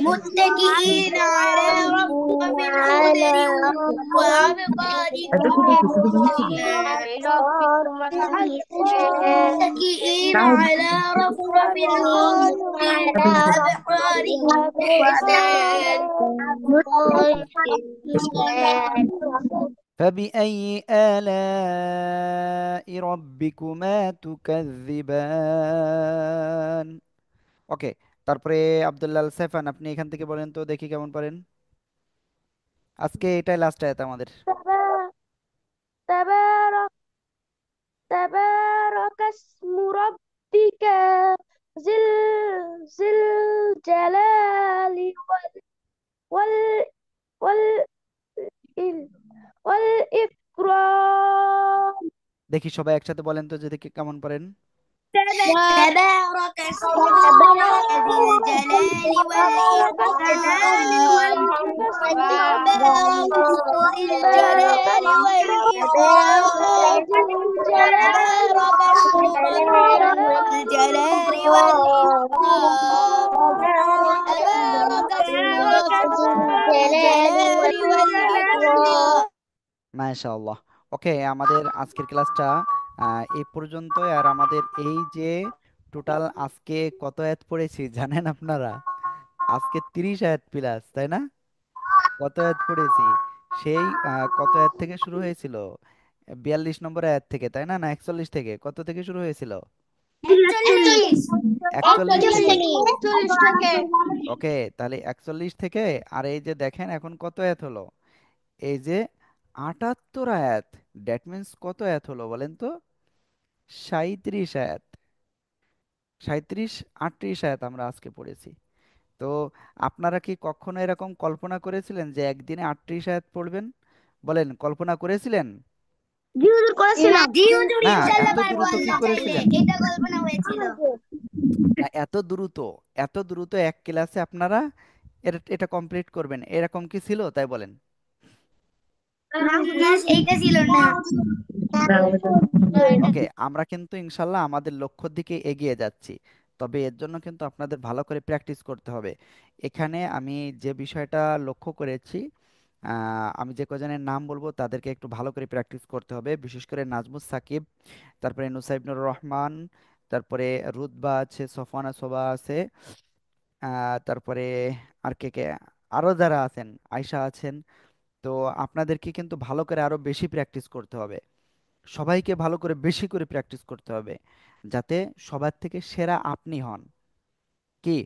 متكئين على رفرف خضر وعبقري متكئين على رفرف خضر وعبقري حسان فبأي آلاء ربكما تكذبان। ওকে, তারপরে আব্দুল্লাহ আল সেফান, আপনি এখান থেকে বলেন তো দেখি কেমন পারেন। আজকে এটাই লাস্ট আয়াত আমাদের। تبارك تبارك اسم ربك ذي ذي الجلال وال وال والإكرام দেখি সবাই একসাথে বলেন তো যে দেখি কেমন পারেন। تبارك اسم ربك ذي الجلال تبارك اسم والإكرام ربك تبارك اسم ذي تبارك الجلال اسم والإكرام ربك ذي الجلال تبارك اسم ربك ذي الجلال والإكرام تبارك اسم ربك ذي الجلال والإكرام মাশাআল্লাহ। ওকে, আমাদের আজকের ক্লাসটা এই পর্যন্তই। আর আমাদের এই যে টোটাল আজকে কত আয়াত পড়েছি জানেন আপনারা? আজকে 30 আয়াত প্লাস, তাই না? কত আয়াত পড়েছি? সেই কত আয়াত থেকে শুরু হয়েছিল? 42 নম্বর আয়াত থেকে, তাই না? না 41 থেকে? কত থেকে শুরু হয়েছিল? 41 41 থেকে। 41 থেকে। ওকে, তাহলে 41 থেকে। আর এই যে দেখেন এখন কত আয়াত হলো, এই যে 78 আয়াত। দ্যাট মিন্স কত আয়াত হলো বলেন তো? 37 আয়াত। 37 38 আয়াত আমরা আজকে পড়েছি। তো আপনারা কি কখনো এরকম কল্পনা করেছিলেন যে একদিনে 38 আয়াত পড়বেন? বলেন, কল্পনা করেছিলেন? জি হুজুর না করেছিলাম। জি হুজুর না, ইনশাল্লাহ এত পারবো দ্রুত কি আল্লাহ চাইলে, করেছিলেন? এটা কল্পনা হয়েছিল। না, এত দ্রুত, এত দ্রুত এক ক্লাসে আপনারা এটা কমপ্লিট করবেন, এরকম কি ছিল? তাই বলেন। না না হুজুর। সেইটা ছিল না। ওকে, আমরা কিন্তু ইনশাল্লাহ আমাদের লক্ষ্যের দিকে এগিয়ে যাচ্ছি। তবে এর জন্য কিন্তু আপনাদের ভালো করে প্র্যাকটিস করতে হবে। এখানে আমি যে বিষয়টা লক্ষ্য করেছি, আমি যে কজনের নাম বলবো তাদেরকে একটু ভালো করে প্র্যাকটিস করতে হবে, বিশেষ করে নাজমুস সাকিব, তারপরে নুসাইবনুর রহমান, তারপরে রুতবা আছে, সফানা সোবা আছে, তারপরে আর কে আরো যারা আছেন, আয়শা আছেন। তো আপনাদেরকে কিন্তু ভালো করে আরো বেশি প্র্যাকটিস করতে হবে। সবাইকে ভালো করে বেশি করে প্র্যাকটিস করতে হবে, যাতে সবার থেকে সেরা আপনি হন। কি?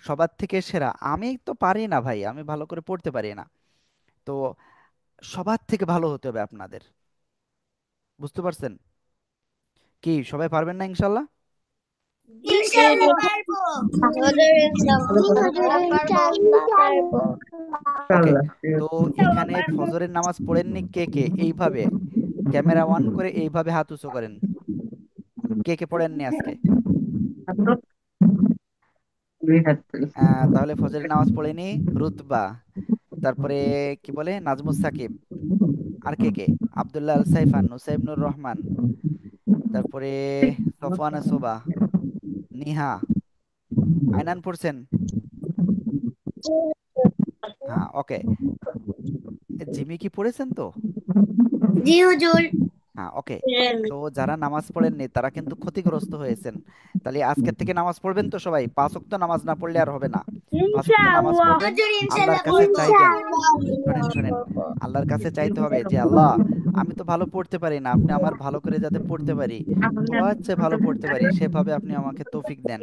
সবার থেকে সেরা আমি তো পারি না ভাই, আমি ভালো করে পড়তে পারি না। তো সবার থেকে ভালো হতে হবে আপনাদের। বুঝতে পারছেন? কি সবাই পারবেন না ইনশাল্লাহ? ইনশাল্লাহ পারবো। হুজুর জি হুজুর ইনশাআল্লাহ পারবো। ওকে, তো এখানে ফজরের নামাজ পড়েননি কে কে? এইভাবে ক্যামেরা অন করে এইভাবে হাত উঁচু করেন। কে কে পড়েননি আজকে? তাহলে ফজরের নামাজ পড়েনি রুতবা, তারপরে কি বলে নাজমুস সাকিব, আর কে? আব্দুল্লাহ আল সাইফান, নুসাইবনুর রহমান, তারপরে সফওয়ানা সোবা, নিহা, আইনান পড়ছেন? হ্যাঁ, ওকে। জিমি কি পড়েছেন তো? জি হুজুর। হ্যাঁ, ওকে। তো যারা নামাজ পড়েননি তারা কিন্তু ক্ষতিগ্রস্ত হয়েছেন। তাহলে আজকের থেকে নামাজ পড়বেন তো সবাই? 5 ওয়াক্ত নামাজ না পড়লে আর হবে না। 5 ওয়াক্ত নামাজ ইনশাআল্লাহ। পড়বেন। হুজুর আল্লাহর ইনশাল্লাহ কাছে পড়বো। চাইবেন। শোনেন শোনেন, আল্লাহর কাছে চাইতে হবে যে আল্লাহ, আমি তো ভালো পড়তে পারি না, আপনি আমার ভালো করে যাতে পড়তে পারি, দোয়া হচ্ছে ভালো পড়তে পারি, সেভাবে আপনি আমাকে তৌফিক দেন।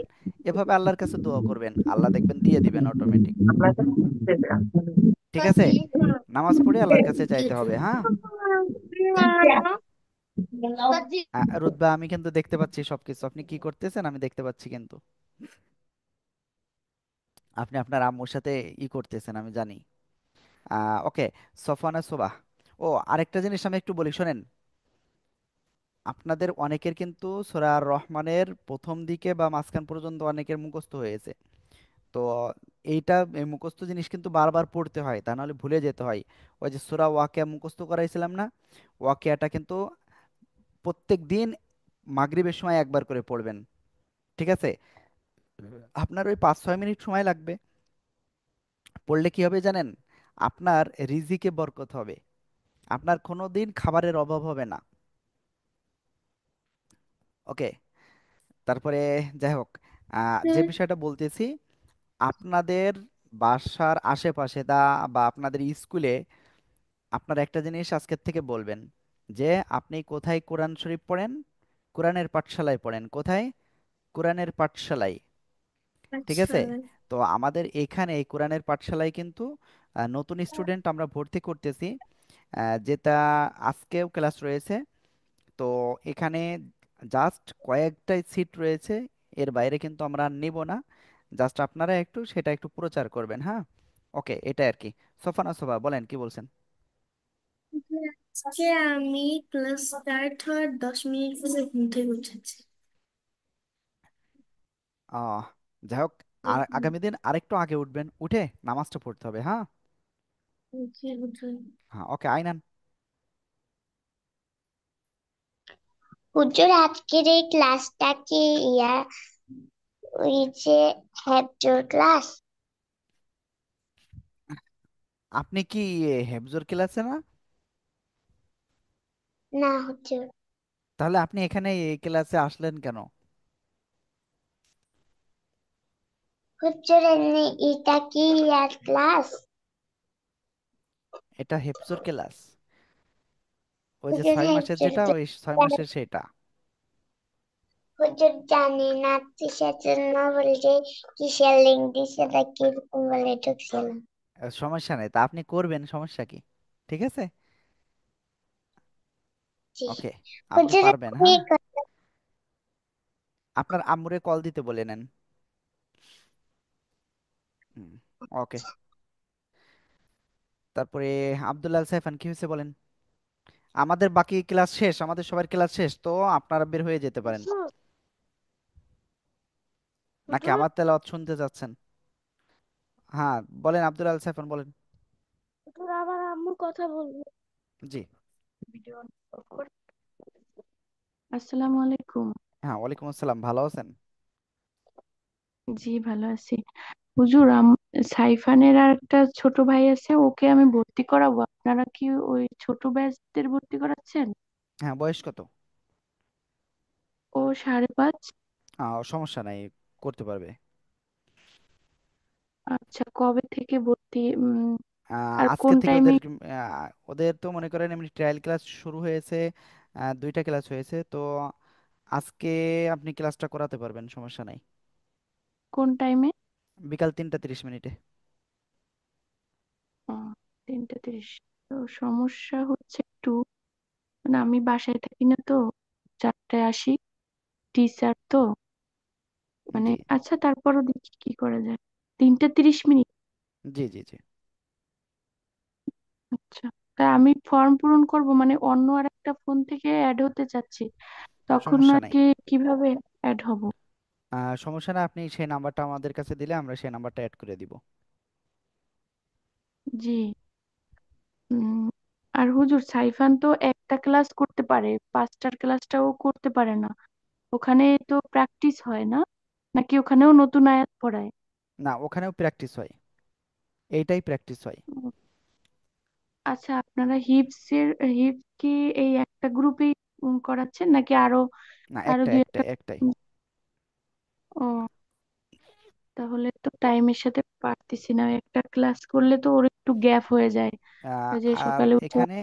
এভাবে আল্লাহর কাছে দোয়া করবেন, আল্লাহ দেখবেন দিয়ে দিবেন অটোমেটিক। ঠিক আছে? নামাজ পড়ে আল্লাহর কাছে চাইতে হবে, হ্যাঁ। রুতবা, আমি কিন্তু দেখতে পাচ্ছি সবকিছু, আপনি কি করতেছেন আমি দেখতে পাচ্ছি কিন্তু। আপনি আপনার আম্মুর সাথে করতেছেন আমি জানি। ওকে, সফওয়ানা সোবাহ। ও, আরেকটা জিনিস আমি একটু বলি, শোনেন। আপনাদের অনেকের কিন্তু সূরা আর রহমানের প্রথম দিকে বা মাঝখান পর্যন্ত অনেকের মুখস্থ হয়েছে। তো এই মুখস্থ জিনিস কিন্তু বারবার পড়তে হয়, তা নাহলে ভুলে যেতে হয়। ওই যে সূরা ওয়াকিয়া মুখস্থ করাইছিলাম না, ওয়াকিয়াটা কিন্তু প্রত্যেক দিন মাগরিবের সময় একবার করে পড়বেন। ঠিক আছে? আপনার ওই 5-6 মিনিট সময় লাগবে। পড়লে কি হবে জানেন? আপনার রিজিকে বরকত হবে, আপনার কোনো দিন খাবারের অভাব হবে না। ওকে, তারপরে যাই হোক, যে বিষয়টা বলতেছি, আপনাদের বাসার আশেপাশে বা আপনাদের স্কুলে আপনার একটা জিনিস আজকের থেকে বলবেন, যে আপনি কোথায় কোরআন শরীফ পড়েন? কোরআনের পাঠশালায় পড়েন। কোথায়? কোরআনের পাঠশালায়। ঠিক আছে? তো আমাদের এখানে এই কোরআনের পাঠশালায় কিন্তু নতুন স্টুডেন্ট আমরা ভর্তি করতেছি, যেটা আজকেও ক্লাস রয়েছে। তো এখানে জাস্ট কয়েকটাই সিট রয়েছে, এর বাইরে কিন্তু আমরা আর নিব না। জাস্ট আপনারা একটু সেটা একটু প্রচার করবেন, হ্যাঁ। ওকে, এটা আর কি। সোফানা সোফা বলেন, কি বলছেন? আজকে আমি ক্লাস স্টার্ট হওয়ার 10 মিনিট পরে ঘুম থেকে উঠেছি। আহ যাই হোক, আর আগামী দিন আরেকটু আগে উঠবেন, উঠে নামাজটা পড়তে হবে, হ্যাঁ। জি হুজুর। হ্যাঁ, ওকে, আইনান। হুজুর আজকের এই ক্লাসটা কি ওই যে হ্যাপজোর ক্লাস? আপনি কি হেফজোর ক্লাসে না? না হুজুর। তাহলে আপনি এখানে এই ক্লাসে আসলেন কেন? হুজুর এটা কি ক্লাস? এটা হেফজোর ক্লাস। ওই যে হুজুর 6 মাসের হ্যাঁ যেটা, ওই 6 মাসের সেটা। হুজুর জানি না কিসের জন্য বলছে, কিসের লিঙ্ক দিছে তা কিরকম বলে ঢুকছিল। সমস্যা নেই, তা আপনি করবেন, সমস্যা কি? ঠিক আছে। জি ওকে, আপনি হুজুর পারবেন, হ্যাঁ। ঠিক আছে। আপনার আম্মুরে কল দিতে বলে নেন। হুম, ওকে। তারপরে আব্দুল্লাহ আল সাইফান, কি হয়েছে বলেন? আমাদের বাকি ক্লাস শেষ, আমাদের সবার ক্লাস শেষ, তো আপনারা বের হয়ে যেতে পারেন। হুজুর নাকি হুজুর আমার তেলাওয়াত শুনতে যাচ্ছেন? হ্যাঁ, বলেন আব্দুল আল সাইফান, বলেন। হুজুর আবার আম্মুর কথা বলবো। জি। ভিডিও অফ করে। আসসালামু আলাইকুম। হ্যাঁ, ওয়ালাইকুম আসসালাম, ভালো আছেন? জি ভালো আছি। হুজুর সাইফানের আর একটা ছোট ভাই আছে, ওকে আমি ভর্তি করাবো, আপনারা কি ওই ছোট ব্যাচদের ভর্তি করাচ্ছেন? হ্যাঁ, বয়স কত? ও 5.5। সমস্যা নাই, করতে পারবে। আচ্ছা, কবে থেকে ভর্তি আর আজকে কোন থেকে টাইমে? ওদের ওদের তো মনে করেন এমনি ট্রায়াল ক্লাস শুরু হয়েছে, 2টা ক্লাস হয়েছে তো। আজকে আপনি ক্লাসটা করাতে পারবেন, সমস্যা নাই। কোন টাইমে? বিকাল 3টা 30 মিনিটে। 3:30। তো সমস্যা হচ্ছে একটু, মানে আমি বাসায় থাকি না তো, 4টায় আসি, টিচার তো, মানে জি আচ্ছা তারপরও দেখি কি করা যায়। 3:30। জি জি জি। আচ্ছা, তা আমি ফর্ম পূরণ করব, মানে অন্য আর একটা ফোন থেকে অ্যাড হতে চাচ্ছি, তখন সমস্যা আর নাই। কি কিভাবে অ্যাড হব? সমস্যা নাই, আপনি সেই নাম্বারটা আমাদের কাছে দিলে আমরা সেই নাম্বারটা অ্যাড করে দিব। জি। উম, আর হুজুর সাইফান তো একটা ক্লাস করতে পারে, 5টার ক্লাসটাও করতে পারে না। ওখানে তো প্র্যাকটিস হয় না, নাকি ওখানেও নতুন আয়াত পড়ায়? না, ওখানেও প্র্যাকটিস হয়, এইটাই প্র্যাকটিস হয়। উম, আচ্ছা, আপনারা হিপস কি এই একটা গ্রুপেই করাচ্ছেন, নাকি আরো না, আরো একটা দুই একটা একটা? একটাই। ও, তাহলে তো টাইমের সাথে পারতেছি না, একটা ক্লাস করলে তো ওর একটু গ্যাপ হয়ে যায়, ওই যে আর সকালে উঠে। এখানে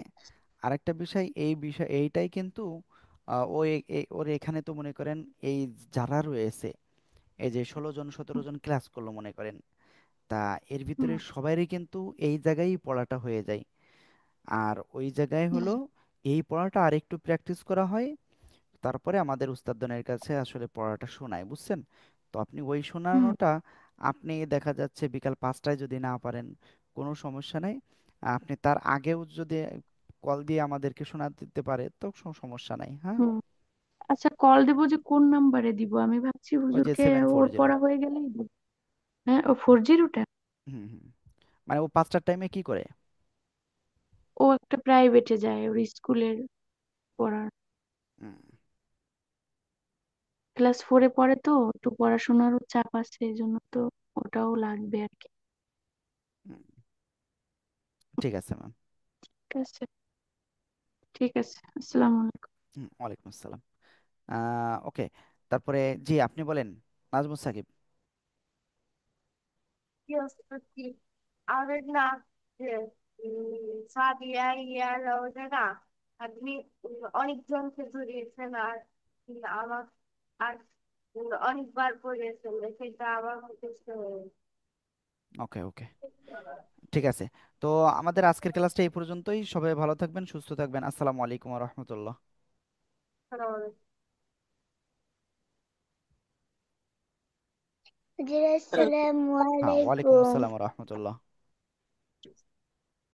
আরেকটা বিষয়, এই বিষয় এইটাই কিন্তু ও ওর এখানে তো মনে করেন এই যারা রয়েছে, এই যে 16 জন 17 জন ক্লাস করলো মনে করেন, তা এর ভিতরে হুম, সবারই কিন্তু এই জায়গায় পড়াটা হয়ে যায়। আর ওই জায়গায় হলো এই পড়াটা আরেকটু প্র্যাকটিস করা হয়, তারপরে আমাদের উস্তাদদের কাছে আসলে পড়াটা শোনায়, বুঝছেন? তো আপনি ওই হুম, শোনানোটা, আপনি দেখা যাচ্ছে বিকাল 5টায় যদি না পারেন, কোনো সমস্যা নেই, আপনি তার আগেও যদি কল দিয়ে আমাদেরকে শোনা দিতে পারে তো সমস্যা নাই, হ্যাঁ। হুম। আচ্ছা, কল দেবো যে কোন নাম্বারে দিব? আমি ভাবছি ওই যে হুজুরকে, সেভেন ফোর ওর জিরো পড়া হয়ে গেলেই দিব। হ্যাঁ, ও 4:0টা। হুম হুম। মানে ও 5টার টাইমে কি করে? ও একটা প্রাইভেটে যায়, ওর স্কুলের পড়ার। হুম, ক্লাস 4-এ পড়ে তো, একটু পড়াশোনারও চাপ আছে, এই জন্য তো ওটাও লাগবে আর কি। হুম, ঠিক আছে ম্যাম। ঠিক আছে, ঠিক আছে, আসসালামু আলাইকুম। ওয়ালাইকুম আসসালাম। ওকে, তারপরে জি আপনি বলেন, নাজমুস সাকিব। কি অবস্থা কি আমাদের না যে সাদিয়া ইয়ার ওটা না আপনি অনেকজনকে ধরিয়েছেন আর আমার আর অনেকবার পড়িয়েছেন, সেটা আমার মুখস্থ হয়ে ওকে ওকে, ঠিক আছে। তো আমাদের আজকের ক্লাসটা এই পর্যন্তই, সবাই ভালো থাকবেন, সুস্থ থাকবেন, আসসালামু আলাইকুম রহমতুল্লাহ। গেছে। হুজুর আসসালামু হ্যাঁ, ওয়ালাইকুম আলাইকুম। আসসালাম রহমতুল্লাহ।